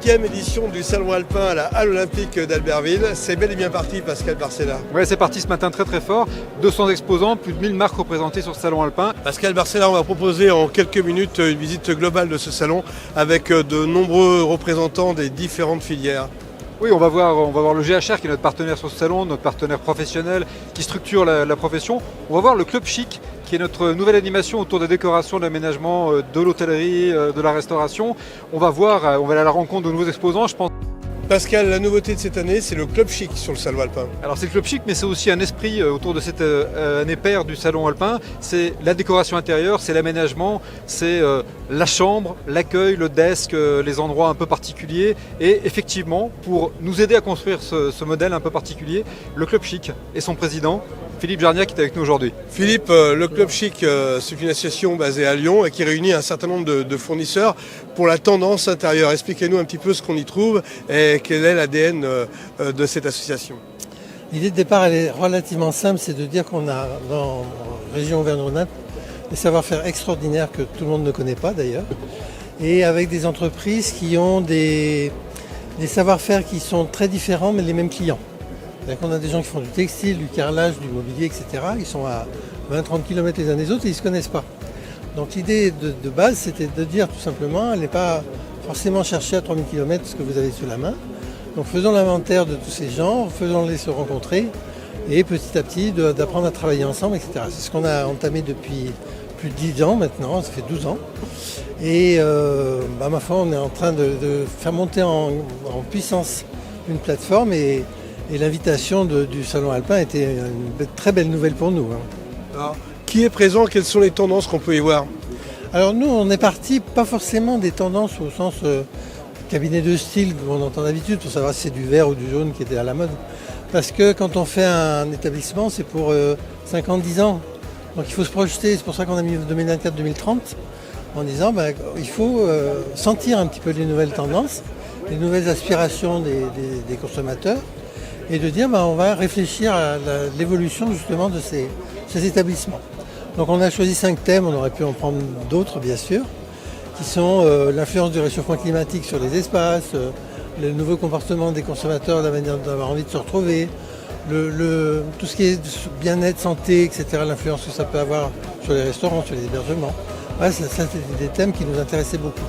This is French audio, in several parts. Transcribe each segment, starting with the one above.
5e édition du Salon Alpin à la Halle Olympique d'Albertville. C'est bel et bien parti, Pascal Barcella. Ouais, c'est parti ce matin très très fort. 200 exposants, plus de 1000 marques représentées sur ce Salon Alpin. Pascal Barcella, on va proposer en quelques minutes une visite globale de ce salon avec de nombreux représentants des différentes filières. Oui, on va voir le GHR qui est notre partenaire sur ce salon, notre partenaire professionnel qui structure la profession. On va voir le Club Chic qui est notre nouvelle animation autour des décorations, de l'aménagement, de l'hôtellerie, de la restauration. On va aller à la rencontre de nouveaux exposants, je pense. Pascal, la nouveauté de cette année, c'est le Club Chic sur le Salon Alpin. Alors c'est le Club Chic, mais c'est aussi un esprit autour de cette année paire du Salon Alpin. C'est la décoration intérieure, c'est l'aménagement, c'est la chambre, l'accueil, le desk, les endroits un peu particuliers. Et effectivement, pour nous aider à construire ce modèle un peu particulier, le Club Chic et son président, Philippe Jarniac, qui est avec nous aujourd'hui. Philippe, le Club Chic, c'est une association basée à Lyon et qui réunit un certain nombre de fournisseurs pour la tendance intérieure. Expliquez-nous un petit peu ce qu'on y trouve et quel est l'ADN de cette association. L'idée de départ, elle est relativement simple, c'est de dire qu'on a dans la région Auvergne-Rhône-Alpes des savoir-faire extraordinaires que tout le monde ne connaît pas d'ailleurs, et avec des entreprises qui ont des savoir-faire qui sont très différents mais les mêmes clients. C'est-à-dire qu'on a des gens qui font du textile, du carrelage, du mobilier, etc. Ils sont à 20-30 km les uns des autres et ils ne se connaissent pas. Donc l'idée de base, c'était de dire tout simplement, allez pas forcément chercher à 3000 km ce que vous avez sous la main. Donc faisons l'inventaire de tous ces gens, faisons-les se rencontrer et petit à petit d'apprendre à travailler ensemble, etc. C'est ce qu'on a entamé depuis plus de 10 ans maintenant, ça fait 12 ans. Et ma foi, on est en train de faire monter en puissance une plateforme et l'invitation du Salon Alpin était une très belle nouvelle pour nous. Alors, qui est présent? Quelles sont les tendances qu'on peut y voir? Alors nous, on est parti pas forcément des tendances au sens cabinet de style qu'on entend d'habitude pour savoir si c'est du vert ou du jaune qui était à la mode. Parce que quand on fait un établissement, c'est pour 5 ans, 10 ans. Donc il faut se projeter, c'est pour ça qu'on a mis 2024-2030 en disant il faut sentir un petit peu les nouvelles tendances, les nouvelles aspirations des consommateurs. Et de dire on va réfléchir à l'évolution justement de ces établissements. Donc on a choisi 5 thèmes, on aurait pu en prendre d'autres bien sûr, qui sont l'influence du réchauffement climatique sur les espaces, le nouveau comportement des consommateurs, la manière d'avoir envie de se retrouver, tout ce qui est bien-être, santé, etc., l'influence que ça peut avoir sur les restaurants, sur les hébergements. Ouais, ça c'était des thèmes qui nous intéressaient beaucoup.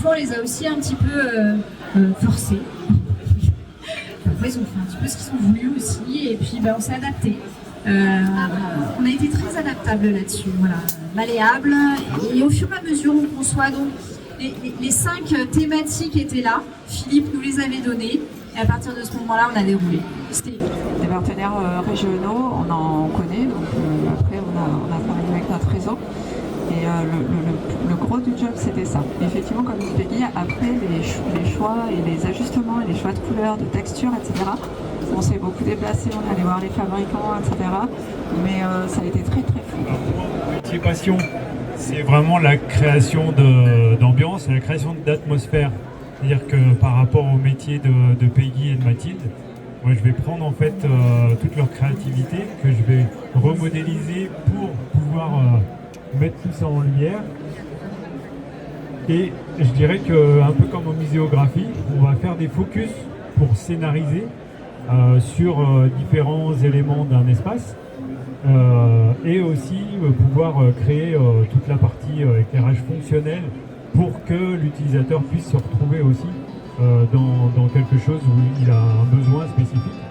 On les a aussi un petit peu forcés. Après, ils ont fait un petit peu ce qu'ils ont voulu aussi, et puis on s'est adapté. On a été très adaptable là-dessus, voilà, malléable, et au fur et à mesure on conçoit donc les 5 thématiques étaient là. Philippe nous les avait données, et à partir de ce moment-là, on a déroulé. Les partenaires régionaux, on en connaît, donc après on a travaillé avec notre réseau. Et le gros du job, c'était ça. Effectivement, comme dit Peggy, après les choix et les ajustements et les choix de couleurs, de texture, etc., on s'est beaucoup déplacé, on allait voir les fabricants, etc. Mais ça a été très très fou. Métier passion, c'est vraiment la création d'ambiance, la création d'atmosphère. C'est-à-dire que par rapport au métier de Peggy et de Mathilde, moi je vais prendre en fait toute leur créativité que je vais remodéliser pour pouvoir mettre tout ça en lumière. Et je dirais que, un peu comme en muséographie, on va faire des focus pour scénariser sur différents éléments d'un espace et aussi pouvoir créer toute la partie éclairage fonctionnel pour que l'utilisateur puisse se retrouver aussi dans quelque chose où il a un besoin spécifique.